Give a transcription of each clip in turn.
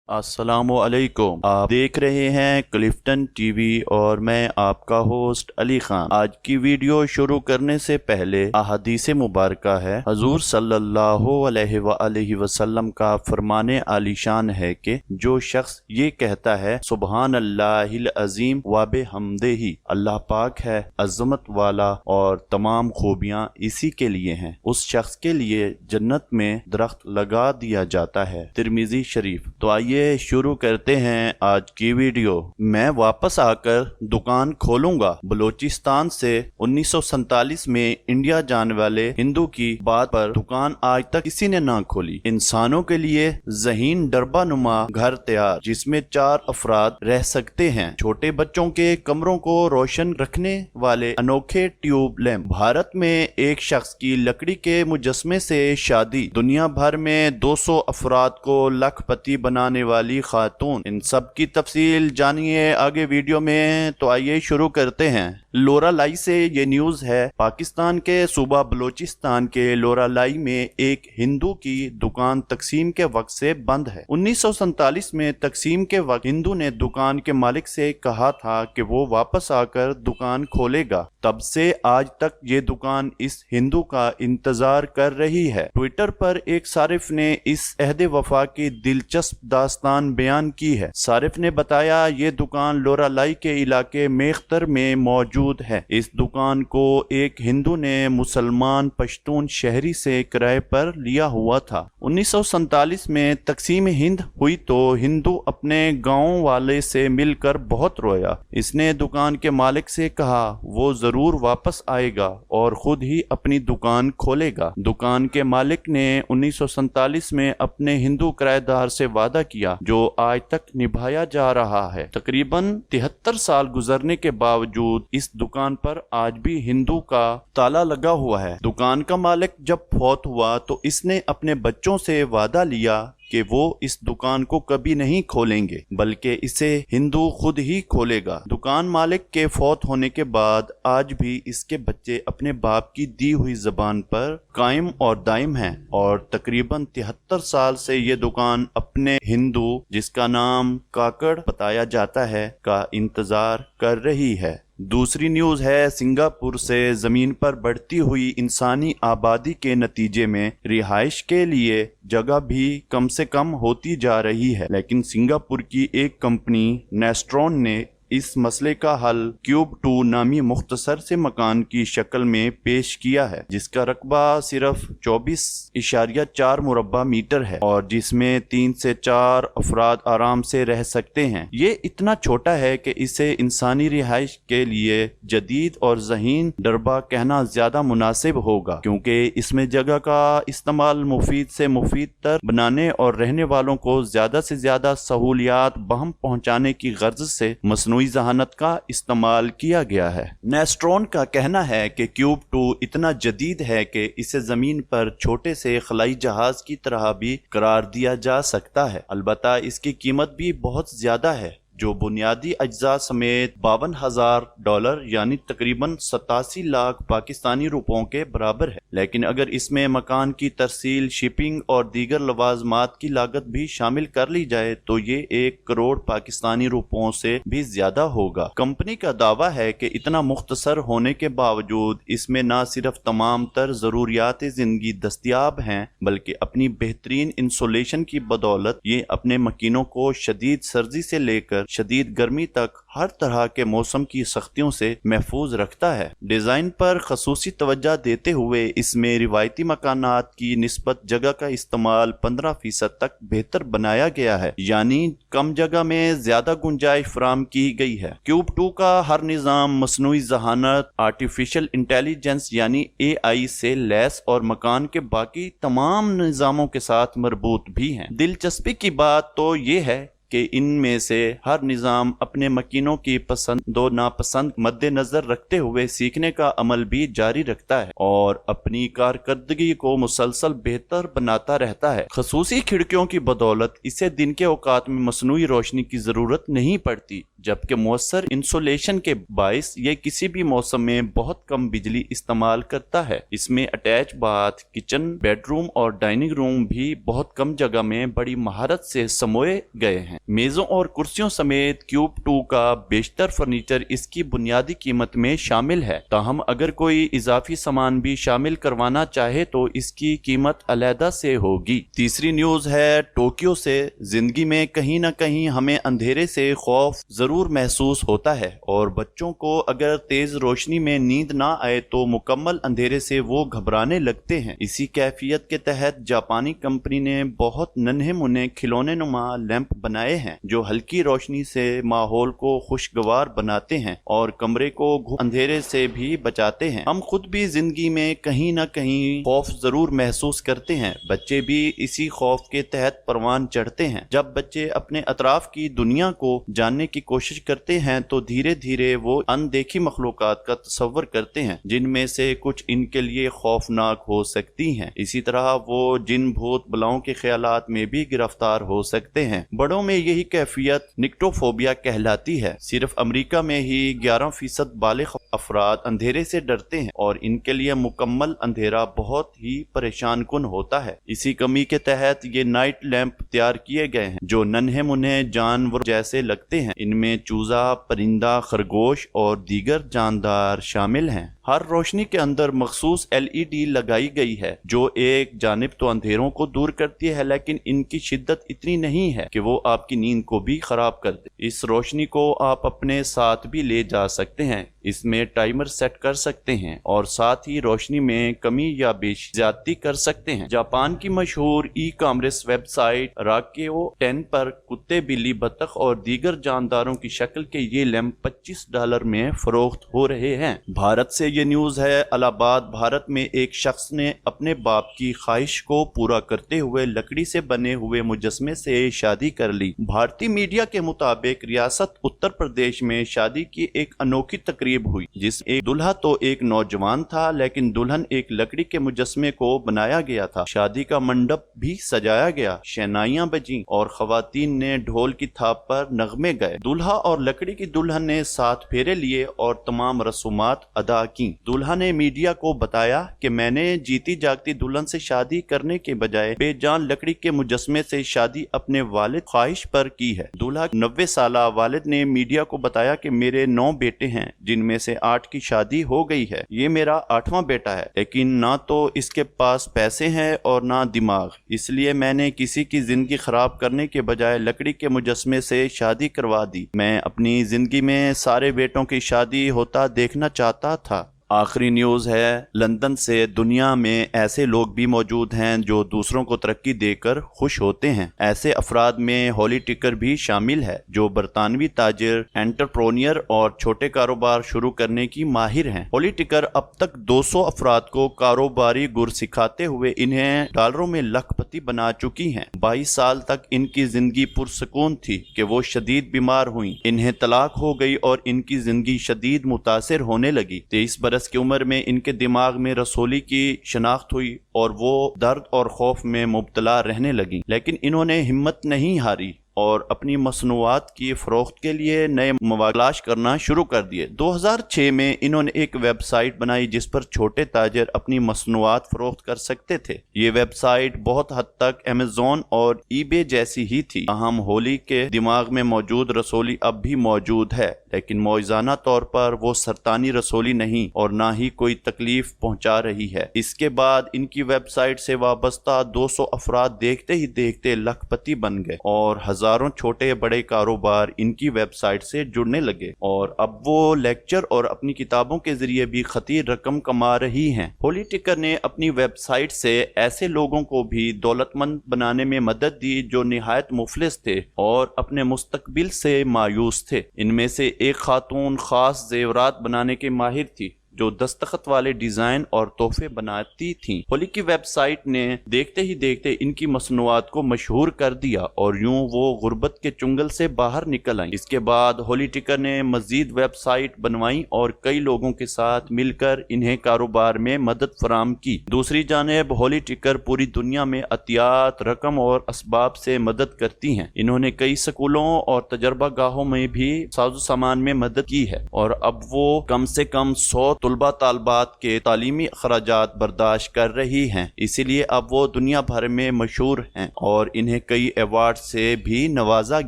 السلام علیکم، آپ دیکھ رہے ہیں کلفٹن ٹی وی اور میں آپ کا ہوسٹ علی خان۔ آج کی ویڈیو شروع کرنے سے پہلے احادیث مبارکہ ہے۔ حضور صلی اللہ علیہ وآلہ وسلم کا فرمان عالی شان ہے کہ جو شخص یہ کہتا ہے سبحان اللہ العظیم و بحمدہ، اللہ پاک ہے، عظمت والا اور تمام خوبیاں اسی کے لیے ہیں، اس شخص کے لیے جنت میں درخت لگا دیا جاتا ہے۔ ترمذی شریف۔ تو آئیے شروع کرتے ہیں آج کی ویڈیو۔ میں واپس آ کر دکان کھولوں گا۔ بلوچستان سے 1947 میں انڈیا جانے والے ہندو کی بات پر دکان آج تک کسی نے نہ کھولی۔ انسانوں کے لیے ذہین ڈربا نما گھر تیار جس میں 4 افراد رہ سکتے ہیں۔ چھوٹے بچوں کے کمروں کو روشن رکھنے والے انوکھے ٹیوب لیمپ۔ بھارت میں ایک شخص کی لکڑی کے مجسمے سے شادی۔ دنیا بھر میں 200 افراد کو لاکھ پتی بنانے والی خاتون۔ ان سب کی تفصیل جانیے آگے ویڈیو میں۔ تو آئیے شروع کرتے ہیں۔ لورا لائی سے یہ نیوز ہے۔ پاکستان کے صوبہ بلوچستان کے لورا لائی میں ایک ہندو کی دکان تقسیم کے وقت سے بند ہے۔ 1947 میں تقسیم کے وقت ہندو نے دکان کے مالک سے کہا تھا کہ وہ واپس آ کر دکان کھولے گا۔ تب سے آج تک یہ دکان اس ہندو کا انتظار کر رہی ہے۔ ٹویٹر پر ایک صارف نے اس عہد وفا کی دلچسپ داستان بیان کی ہے۔ صارف نے بتایا یہ دکان لورا لائی کے علاقے میختر میں موجود ہے۔ اس دکان کو ایک ہندو نے مسلمان پشتون شہری سے کرائے پر لیا ہوا تھا۔ 1947 میں تقسیم ہند ہوئی تو ہندو اپنے گاؤں والے سے مل کر بہت رویا۔ اس نے دکان کے مالک سے کہا وہ ضرور واپس آئے گا اور خود ہی اپنی دکان کھولے گا۔ دکان کے مالک نے 1947 میں اپنے ہندو کرایہ دار سے وعدہ کیا جو آج تک نبھایا جا رہا ہے۔ تقریباً 73 سال گزرنے کے باوجود اس دکان پر آج بھی ہندو کا تالا لگا ہوا ہے۔ دکان کا مالک جب فوت ہوا تو اس نے اپنے بچوں سے وعدہ لیا کہ وہ اس دکان کو کبھی نہیں کھولیں گے بلکہ اسے ہندو خود ہی کھولے گا۔ دکان مالک کے فوت ہونے کے بعد آج بھی اس کے بچے اپنے باپ کی دی ہوئی زبان پر قائم اور دائم ہیں اور تقریباً 73 سال سے یہ دکان اپنے ہندو جس کا نام کاکڑ بتایا جاتا ہے کا انتظار کر رہی ہے۔ دوسری نیوز ہے سنگاپور سے زمین پر بڑھتی ہوئی انسانی آبادی کے نتیجے میں رہائش کے لیے جگہ بھی کم سے کم ہوتی جا رہی ہے، لیکن سنگاپور کی ایک کمپنی نیسٹرون نے اس مسئلے کا حل کیوب 2 نامی مختصر سے مکان کی شکل میں پیش کیا ہے جس کا رقبہ صرف 24.4 مربع میٹر ہے اور جس میں 3 سے 4 افراد آرام سے رہ سکتے ہیں۔ یہ اتنا چھوٹا ہے کہ اسے انسانی رہائش کے لیے جدید اور ذہین ڈربا کہنا زیادہ مناسب ہوگا کیونکہ اس میں جگہ کا استعمال مفید سے مفید تر بنانے اور رہنے والوں کو زیادہ سے زیادہ سہولیات بہم پہنچانے کی غرض سے مصنوعی ذہانت کا استعمال کیا گیا ہے۔ نیسٹرون کا کہنا ہے کہ کیوب 2 اتنا جدید ہے کہ اسے زمین پر چھوٹے سے خلائی جہاز کی طرح بھی قرار دیا جا سکتا ہے، البتہ اس کی قیمت بھی بہت زیادہ ہے جو بنیادی اجزاء سمیت $52,000 یعنی تقریباً 87 لاکھ پاکستانی روپوں کے برابر ہے، لیکن اگر اس میں مکان کی ترسیل، شپنگ اور دیگر لوازمات کی لاگت بھی شامل کر لی جائے تو یہ 1 کروڑ پاکستانی روپوں سے بھی زیادہ ہوگا۔ کمپنی کا دعویٰ ہے کہ اتنا مختصر ہونے کے باوجود اس میں نہ صرف تمام تر ضروریات زندگی دستیاب ہیں بلکہ اپنی بہترین انسولیشن کی بدولت یہ اپنے مکینوں کو شدید سردی سے لے کر شدید گرمی تک ہر طرح کے موسم کی سختیوں سے محفوظ رکھتا ہے۔ ڈیزائن پر خصوصی توجہ دیتے ہوئے اس میں روایتی مکانات کی نسبت جگہ کا استعمال 15% تک بہتر بنایا گیا ہے، یعنی کم جگہ میں زیادہ گنجائش فراہم کی گئی ہے۔ کیوب 2 کا ہر نظام مصنوعی ذہانت آرٹیفیشل انٹیلیجنس یعنی AI سے لیس اور مکان کے باقی تمام نظاموں کے ساتھ مربوط بھی ہیں۔ دلچسپی کی بات تو یہ ہے کہ ان میں سے ہر نظام اپنے مکینوں کی پسند و ناپسند مد نظر رکھتے ہوئے سیکھنے کا عمل بھی جاری رکھتا ہے اور اپنی کارکردگی کو مسلسل بہتر بناتا رہتا ہے۔ خصوصی کھڑکیوں کی بدولت اسے دن کے اوقات میں مصنوعی روشنی کی ضرورت نہیں پڑتی، جبکہ مؤثر انسولیشن کے باعث یہ کسی بھی موسم میں بہت کم بجلی استعمال کرتا ہے۔ اس میں attach bath, kitchen, bed room اور ڈائننگ روم بھی بہت کم جگہ میں بڑی مہارت سے سموئے گئے ہیں۔ میزوں اور کرسیوں سمیت کیوب 2 کا بیشتر فرنیچر اس کی بنیادی قیمت میں شامل ہے، تاہم اگر کوئی اضافی سامان بھی شامل کروانا چاہے تو اس کی قیمت علیحدہ سے ہوگی۔ تیسری نیوز ہے ٹوکیو سے۔ زندگی میں کہیں نہ کہیں ہمیں اندھیرے سے خوف ضرور محسوس ہوتا ہے، اور بچوں کو اگر تیز روشنی میں نیند نہ آئے تو مکمل اندھیرے سے وہ گھبرانے لگتے ہیں۔ اسی کیفیت کے تحت جاپانی کمپنی نے بہت ننھے منھے کھلونے نما لیمپ بنائے ہیں جو ہلکی روشنی سے ماحول کو خوشگوار بناتے ہیں اور کمرے کو اندھیرے سے بھی بچاتے ہیں۔ ہم خود بھی زندگی میں کہیں نہ کہیں خوف ضرور محسوس کرتے ہیں، بچے بھی اسی خوف کے تحت پروان چڑھتے ہیں۔ جب بچے اپنے اطراف کی دنیا کو جاننے کی کوشش کرتے ہیں تو دھیرے دھیرے وہ اندیکھی مخلوقات کا تصور کرتے ہیں جن میں سے کچھ ان کے لیے خوفناک ہو سکتی ہیں۔ اسی طرح وہ جن بھوت بلاؤں کے خیالات میں بھی گرفتار ہو سکتے ہیں۔ بڑوں میں یہی کیفیت نکٹوفوبیا کہلاتی ہے۔ صرف امریکہ میں ہی 11% بالغ افراد اندھیرے سے ڈرتے ہیں اور ان کے لیے مکمل اندھیرا بہت ہی پریشان کن ہوتا ہے۔ اسی کمی کے تحت یہ نائٹ لیمپ تیار کیے گئے ہیں جو ننھے منھے جانور جیسے لگتے ہیں۔ ان میں چوزا، پرندہ، خرگوش اور دیگر جاندار شامل ہیں۔ ہر روشنی کے اندر مخصوص LED لگائی گئی ہے جو ایک جانب تو اندھیروں کو دور کرتی ہے، لیکن ان کی شدت اتنی نہیں ہے کہ وہ آپ کی نیند کو بھی خراب کر دے۔ اس روشنی کو آپ اپنے ساتھ بھی لے جا سکتے ہیں، اس میں ٹائمر سیٹ کر سکتے ہیں اور ساتھ ہی روشنی میں کمی یا بیش زیادتی کر سکتے ہیں۔ جاپان کی مشہور ای کامرس ویب سائٹ راکیو 10 پر کتے، بلی، بطخ اور دیگر جانداروں کی شکل کے یہ لیمپ $25 میں فروخت ہو رہے ہیں۔ بھارت سے یہ نیوز ہے۔ الہ آباد، بھارت میں ایک شخص نے اپنے باپ کی خواہش کو پورا کرتے ہوئے لکڑی سے بنے ہوئے مجسمے سے شادی کر لی۔ بھارتی میڈیا کے مطابق ریاست اتر پردیش میں شادی کی ایک انوکھی تقریب ہوئی جس میں ایک دلہا تو ایک نوجوان تھا، لیکن دلہن ایک لکڑی کے مجسمے کو بنایا گیا تھا۔ شادی کا منڈپ بھی سجایا گیا، شہنائیاں بجیں اور خواتین نے ڈھول کی تھاپ پر نغمے گائے۔ دلہا اور لکڑی کی دلہن نے 7 پھیرے لیے اور تمام رسومات ادا کی۔ دلہا نے میڈیا کو بتایا کہ میں نے جیتی جاگتی دلہن سے شادی کرنے کے بجائے بے جان لکڑی کے مجسمے سے شادی اپنے والد خواہش پر کی ہے۔ دلہا 90 سالہ والد نے میڈیا کو بتایا کہ میرے 9 بیٹے ہیں جن میں سے 8 کی شادی ہو گئی ہے۔ یہ میرا 8واں بیٹا ہے، لیکن نہ تو اس کے پاس پیسے ہیں اور نہ دماغ، اس لیے میں نے کسی کی زندگی خراب کرنے کے بجائے لکڑی کے مجسمے سے شادی کروا دی۔ میں اپنی زندگی میں سارے بیٹوں کی شادی ہوتا دیکھنا چاہتا تھا۔ آخری نیوز ہے لندن سے۔ دنیا میں ایسے لوگ بھی موجود ہیں جو دوسروں کو ترقی دے کر خوش ہوتے ہیں۔ ایسے افراد میں ہولی ٹکر بھی شامل ہے جو برطانوی تاجر، انٹرپرونیئر اور چھوٹے کاروبار شروع کرنے کی ماہر ہیں۔ ہولی ٹکر اب تک 200 افراد کو کاروباری گر سکھاتے ہوئے انہیں ڈالروں میں لاکھ پتی بنا چکی ہیں۔ 22 سال تک ان کی زندگی پرسکون تھی کہ وہ شدید بیمار ہوئیں، انہیں طلاق ہو گئی اور ان کی زندگی شدید متاثر ہونے لگی۔ 23 برس کی عمر میں ان کے دماغ میں رسولی کی شناخت ہوئی اور وہ درد اور خوف میں مبتلا رہنے لگیں، لیکن انہوں نے ہمت نہیں ہاری اور اپنی مصنوعات کی فروخت کے لیے نئے مواقع تلاش کرنا شروع کر دیے۔ 2006 میں انہوں نے ایک ویب سائٹ بنائی جس پر چھوٹے تاجر اپنی مصنوعات فروخت کر سکتے تھے۔ یہ ویب سائٹ بہت حد تک امیزون اور ای بے جیسی ہی تھی۔ تاہم ہولی کے دماغ میں موجود رسولی اب بھی موجود ہے، لیکن موزانہ طور پر وہ سرطانی رسولی نہیں اور نہ ہی کوئی تکلیف پہنچا رہی ہے۔ اس کے بعد ان کی ویب سائٹ سے وابستہ 200 افراد دیکھتے ہی دیکھتے لاکھ پتی بن گئے اور ہزاروں چھوٹے بڑے کاروبار ان کی ویب سائٹ سے جڑنے لگے، اور اب وہ لیکچر اور اپنی کتابوں کے ذریعے بھی خطیر رقم کما رہی ہیں۔ ہولی ٹکر نے اپنی ویب سائٹ سے ایسے لوگوں کو بھی دولت مند بنانے میں مدد دی جو نہایت مفلس تھے اور اپنے مستقبل سے مایوس تھے۔ ان میں سے ایک خاتون خاص زیورات بنانے کے ماہر تھی جو دستخط والے ڈیزائن اور تحفے بناتی تھیں۔ ہولی کی ویب سائٹ نے دیکھتے ہی دیکھتے ان کی مصنوعات کو مشہور کر دیا اور یوں وہ غربت کے چنگل سے باہر نکل آئیں۔ اس کے بعد ہولی ٹکر نے مزید ویب سائٹ بنوائی اور کئی لوگوں کے ساتھ مل کر انہیں کاروبار میں مدد فراہم کی۔ دوسری جانب ہولی ٹکر پوری دنیا میں عطیات، رقم اور اسباب سے مدد کرتی ہیں۔ انہوں نے کئی سکولوں اور تجربہ گاہوں میں بھی ساز و سامان میں مدد کی ہے اور اب وہ کم سے کم 100 طلبہ طالبات کے تعلیمی اخراجات برداشت کر رہی ہیں۔ اسی لیے اب وہ دنیا بھر میں مشہور ہیں اور انہیں کئی ایوارڈ سے بھی نوازا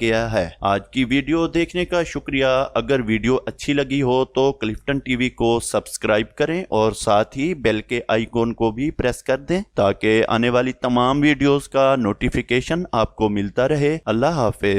گیا ہے۔ آج کی ویڈیو دیکھنے کا شکریہ۔ اگر ویڈیو اچھی لگی ہو تو کلفٹن ٹی وی کو سبسکرائب کریں اور ساتھ ہی بیل کے آئیکن کو بھی پریس کر دیں تاکہ آنے والی تمام ویڈیوز کا نوٹیفیکیشن آپ کو ملتا رہے۔ اللہ حافظ۔